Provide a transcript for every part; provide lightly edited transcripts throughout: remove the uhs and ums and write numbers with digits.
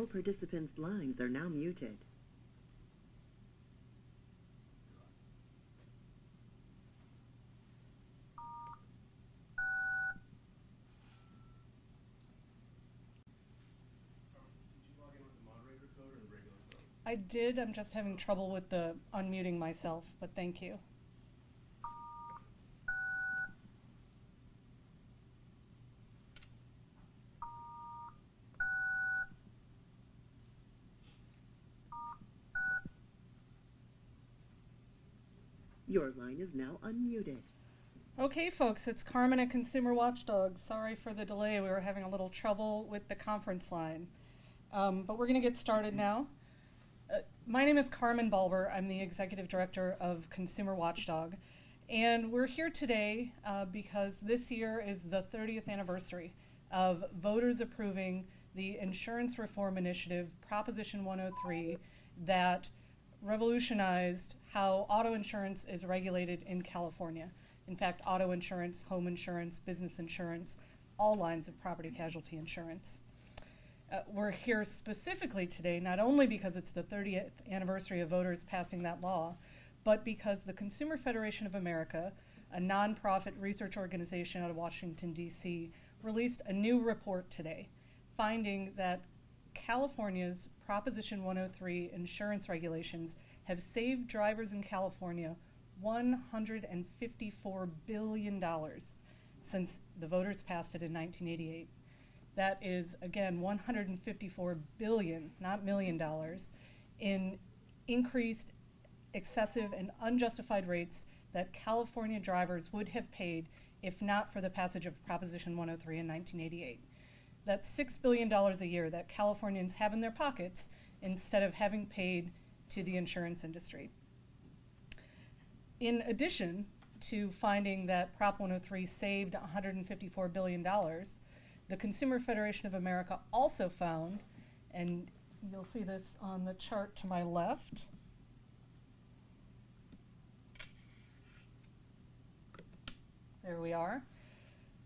All participants' lines are now muted. I did. I'm just having trouble with the unmuting myself, but thank you. Your line is now unmuted. Okay, folks, it's Carmen at Consumer Watchdog. Sorry for the delay. We were having a little trouble with the conference line. But we're going to get started now. My name is Carmen Balber. I'm the Executive Director of Consumer Watchdog. And we're here today because this year is the 30th anniversary of voters approving the Insurance Reform Initiative, Proposition 103, that revolutionized how auto insurance is regulated in California. In fact, auto insurance, home insurance, business insurance, all lines of property casualty insurance. We're here specifically today, not only because it's the 30th anniversary of voters passing that law, but because the Consumer Federation of America, a nonprofit research organization out of Washington, D.C., released a new report today, finding that California's Proposition 103 insurance regulations have saved drivers in California $154 billion since the voters passed it in 1988. That is, again, $154 billion, not million dollars, in increased, excessive, and unjustified rates that California drivers would have paid if not for the passage of Proposition 103 in 1988. That's $6 billion a year that Californians have in their pockets instead of having paid to the insurance industry. In addition to finding that Prop 103 saved $154 billion, the Consumer Federation of America also found, and you'll see this on the chart to my left, there we are.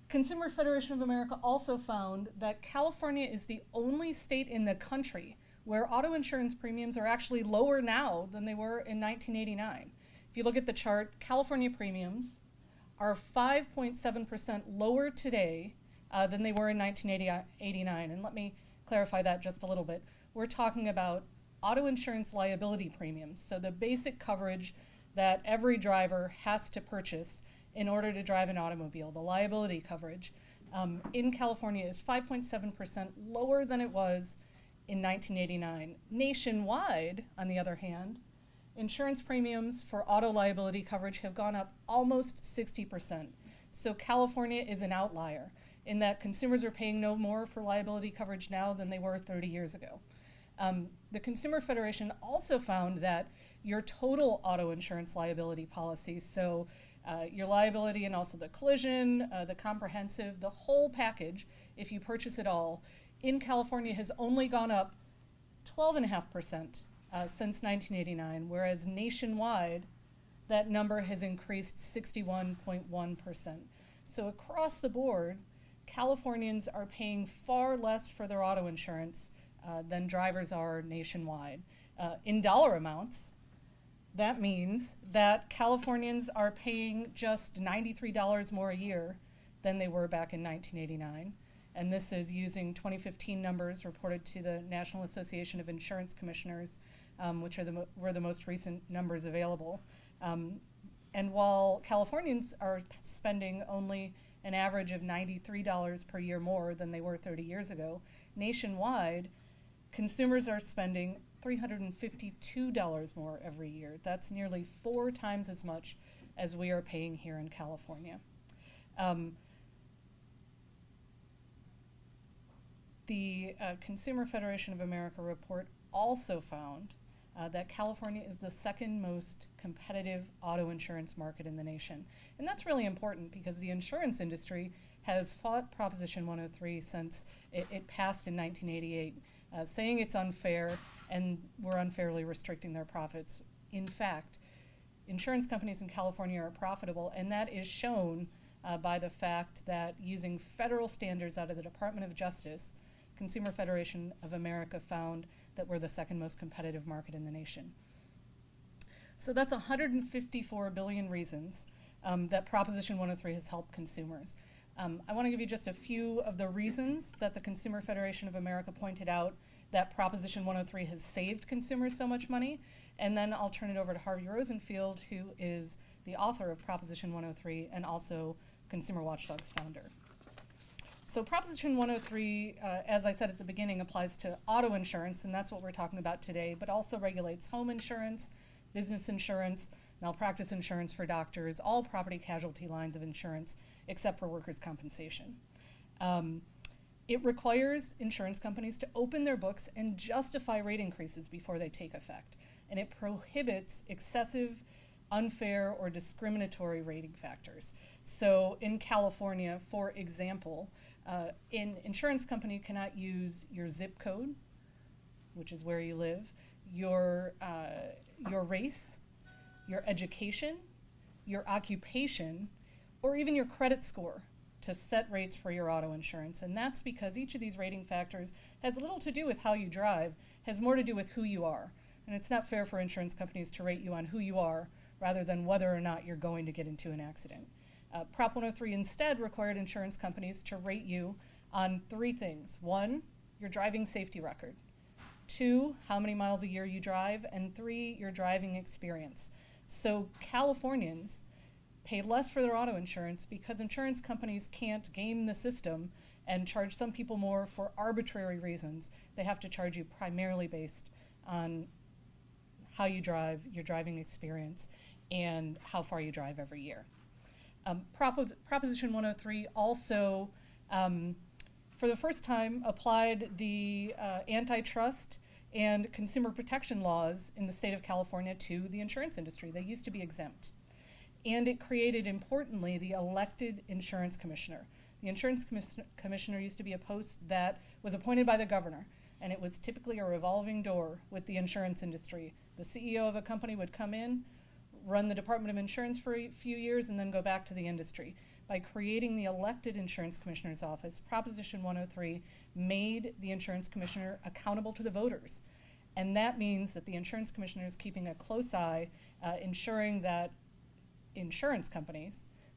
Consumer Federation of America also found that California is the only state in the country where auto insurance premiums are actually lower now than they were in 1989. If you look at the chart, California premiums are 5.7% lower today than they were in 1989. And let me clarify that just a little bit. We're talking about auto insurance liability premiums, so the basic coverage that every driver has to purchase in order to drive an automobile, the liability coverage, in California is 5.7% lower than it was in 1989. Nationwide, on the other hand, insurance premiums for auto liability coverage have gone up almost 60%. So California is an outlier in that consumers are paying no more for liability coverage now than they were 30 years ago. The Consumer Federation also found that your total auto insurance liability policy, so your liability and also the collision, the comprehensive, the whole package, if you purchase it all, in California has only gone up 12.5% since 1989, whereas nationwide, that number has increased 61.1%. So across the board, Californians are paying far less for their auto insurance than drivers are nationwide. In dollar amounts, that means that Californians are paying just $93 more a year than they were back in 1989. And this is using 2015 numbers reported to the National Association of Insurance Commissioners, which are were the most recent numbers available. And while Californians are spending only an average of $93 per year more than they were 30 years ago, nationwide, consumers are spending $352 more every year. That's nearly 4 times as much as we are paying here in California. The Consumer Federation of America report also found that California is the second most competitive auto insurance market in the nation. And that's really important because the insurance industry has fought Proposition 103 since it passed in 1988, saying it's unfair and we're unfairly restricting their profits. In fact, insurance companies in California are profitable, and that is shown by the fact that using federal standards out of the Department of Justice, Consumer Federation of America found that we're the second most competitive market in the nation. So that's 154 billion reasons that Proposition 103 has helped consumers. I want to give you just a few of the reasons that the Consumer Federation of America pointed out that Proposition 103 has saved consumers so much money, and then I'll turn it over to Harvey Rosenfield, who is the author of Proposition 103 and also Consumer Watchdog's founder. So Proposition 103, as I said at the beginning, applies to auto insurance, and that's what we're talking about today, but also regulates home insurance, business insurance, malpractice insurance for doctors, all property casualty lines of insurance, except for workers' compensation. It requires insurance companies to open their books and justify rate increases before they take effect. And it prohibits excessive, unfair, or discriminatory rating factors. So in California, for example, an insurance company cannot use your zip code, which is where you live, your race, your education, your occupation, or even your credit score to set rates for your auto insurance. And that's because each of these rating factors has little to do with how you drive, has more to do with who you are. And it's not fair for insurance companies to rate you on who you are rather than whether or not you're going to get into an accident. Prop 103 instead required insurance companies to rate you on three things. One, your driving safety record. Two, how many miles a year you drive. And three, your driving experience. So Californians pay less for their auto insurance because insurance companies can't game the system and charge some people more for arbitrary reasons. They have to charge you primarily based on how you drive, your driving experience, and how far you drive every year. Proposition 103 also, for the first time, applied the antitrust and consumer protection laws in the state of California to the insurance industry. They used to be exempt. And it created, importantly, the elected insurance commissioner. The insurance commissioner used to be a post that was appointed by the governor, and it was typically a revolving door with the insurance industry. The CEO of a company would come in, run the Department of Insurance for a few years, and then go back to the industry. By creating the elected insurance commissioner's office, Proposition 103 made the insurance commissioner accountable to the voters. And that means that the insurance commissioner is keeping a close eye, ensuring that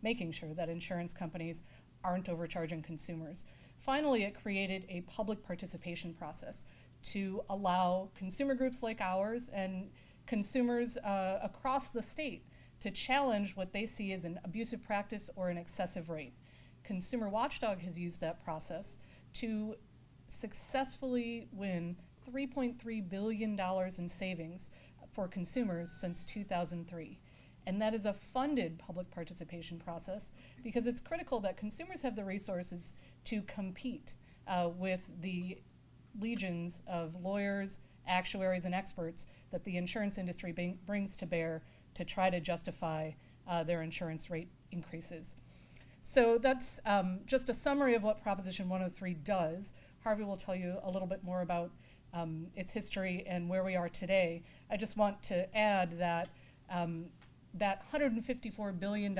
making sure that insurance companies aren't overcharging consumers. Finally, it created a public participation process to allow consumer groups like ours and consumers across the state to challenge what they see as an abusive practice or an excessive rate. Consumer Watchdog has used that process to successfully win $3.3 billion in savings for consumers since 2003. And that is a funded public participation process because it's critical that consumers have the resources to compete with the legions of lawyers, actuaries, and experts that the insurance industry brings to bear to try to justify their insurance rate increases. So that's just a summary of what Proposition 103 does. Harvey will tell you a little bit more about its history and where we are today. I just want to add that that $154 billion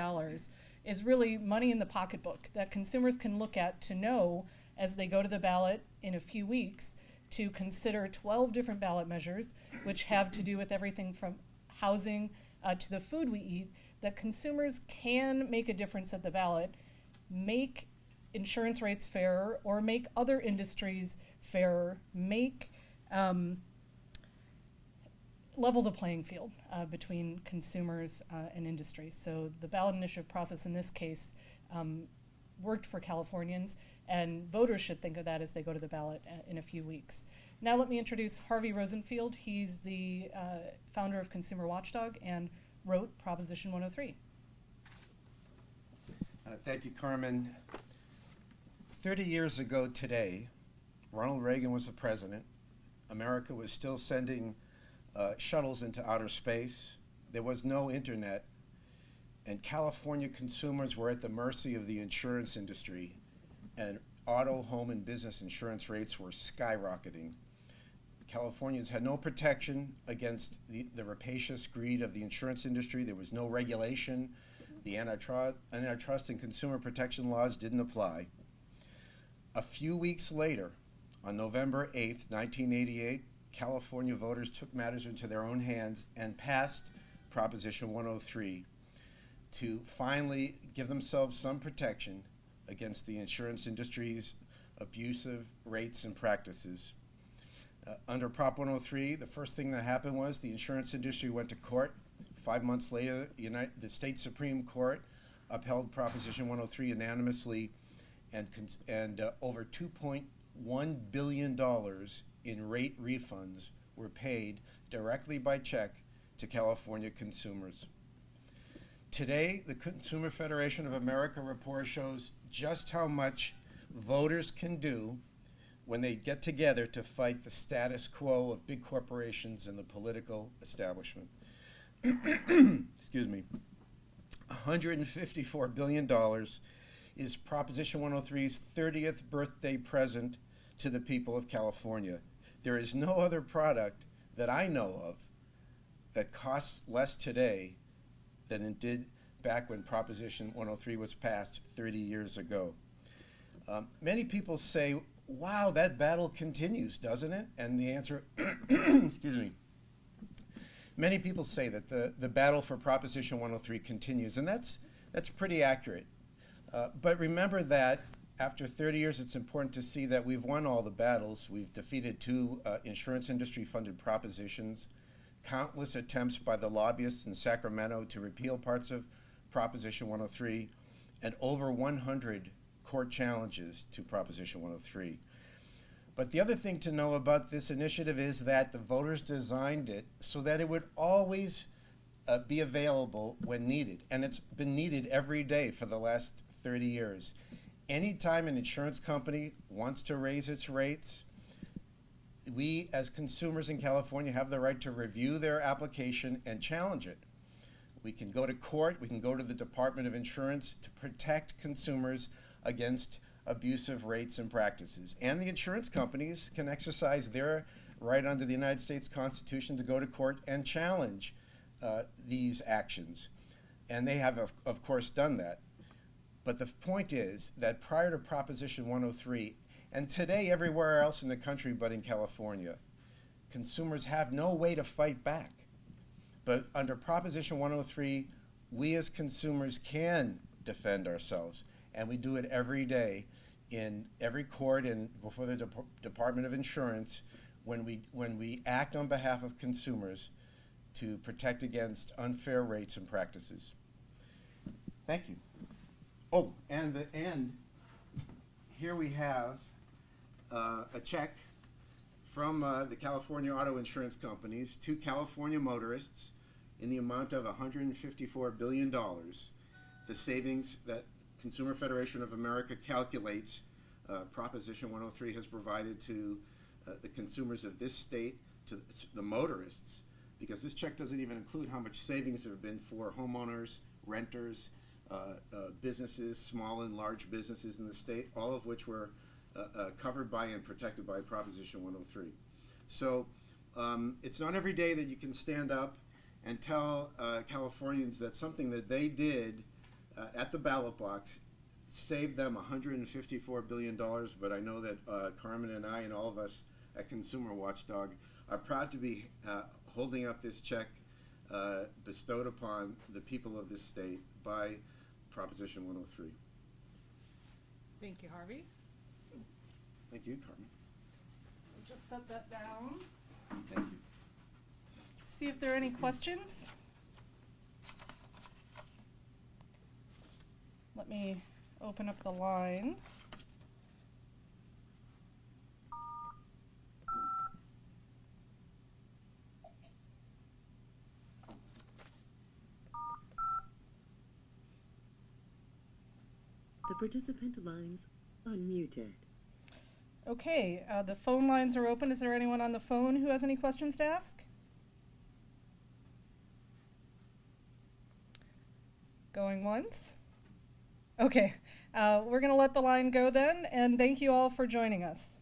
is really money in the pocketbook that consumers can look at to know as they go to the ballot in a few weeks to consider 12 different ballot measures, which have to do with everything from housing to the food we eat, that consumers can make a difference at the ballot, make insurance rates fairer, or make other industries fairer, make level the playing field between consumers and industry. So the ballot initiative process in this case worked for Californians, and voters should think of that as they go to the ballot in a few weeks. Now let me introduce Harvey Rosenfield. He's the founder of Consumer Watchdog and wrote Proposition 103. Thank you, Carmen. 30 years ago today, Ronald Reagan was the president. America was still sending shuttles into outer space. There was no internet, and California consumers were at the mercy of the insurance industry, and auto, home, and business insurance rates were skyrocketing. Californians had no protection against the rapacious greed of the insurance industry. There was no regulation. The antitrust and consumer protection laws didn't apply. A few weeks later, On November 8th, 1988, California voters took matters into their own hands and passed Proposition 103 to finally give themselves some protection against the insurance industry's abusive rates and practices. Under Prop 103, the first thing that happened was the insurance industry went to court. 5 months later, the state Supreme Court upheld Proposition 103 unanimously, and over $2.1 billion in rate refunds were paid directly by check to California consumers. Today, the Consumer Federation of America report shows just how much voters can do when they get together to fight the status quo of big corporations and the political establishment. Excuse me. $154 billion is Proposition 103's 30th birthday present to the people of California. There is no other product that I know of that costs less today than it did back when Proposition 103 was passed 30 years ago. Many people say, wow, that battle continues, doesn't it? And the answer, excuse me, many people say that the battle for Proposition 103 continues, and that's pretty accurate. But remember that after 30 years, it's important to see that we've won all the battles. We've defeated 2 insurance industry-funded propositions, countless attempts by the lobbyists in Sacramento to repeal parts of Proposition 103, and over 100 court challenges to Proposition 103. But the other thing to know about this initiative is that the voters designed it so that it would always be available when needed. And it's been needed every day for the last 30 years. Anytime an insurance company wants to raise its rates, we as consumers in California have the right to review their application and challenge it. We can go to court, we can go to the Department of Insurance to protect consumers against abusive rates and practices. And the insurance companies can exercise their right under the United States Constitution to go to court and challenge these actions. And they have, of course, done that. But the point is that prior to Proposition 103, and today everywhere else in the country but in California, consumers have no way to fight back. But under Proposition 103, we as consumers can defend ourselves. And we do it every day in every court and before the Department of Insurance when we act on behalf of consumers to protect against unfair rates and practices. Thank you. Oh, and here we have a check from the California auto insurance companies to California motorists in the amount of $154 billion, the savings that Consumer Federation of America calculates Proposition 103 has provided to the consumers of this state, to the motorists, because this check doesn't even include how much savings there have been for homeowners, renters, businesses, small and large businesses in the state, all of which were covered by and protected by Proposition 103. So it's not every day that you can stand up and tell Californians that something that they did at the ballot box saved them $154 billion, but I know that Carmen and I and all of us at Consumer Watchdog are proud to be holding up this check bestowed upon the people of this state by Proposition 103. Thank you, Harvey. Thank you, Carmen. I'll just set that down. Thank you. See if there are any questions. Let me open up the line. The participant lines unmuted. Okay, the phone lines are open. Is there anyone on the phone who has any questions to ask? Going once? Okay, we're going to let the line go then, and thank you all for joining us.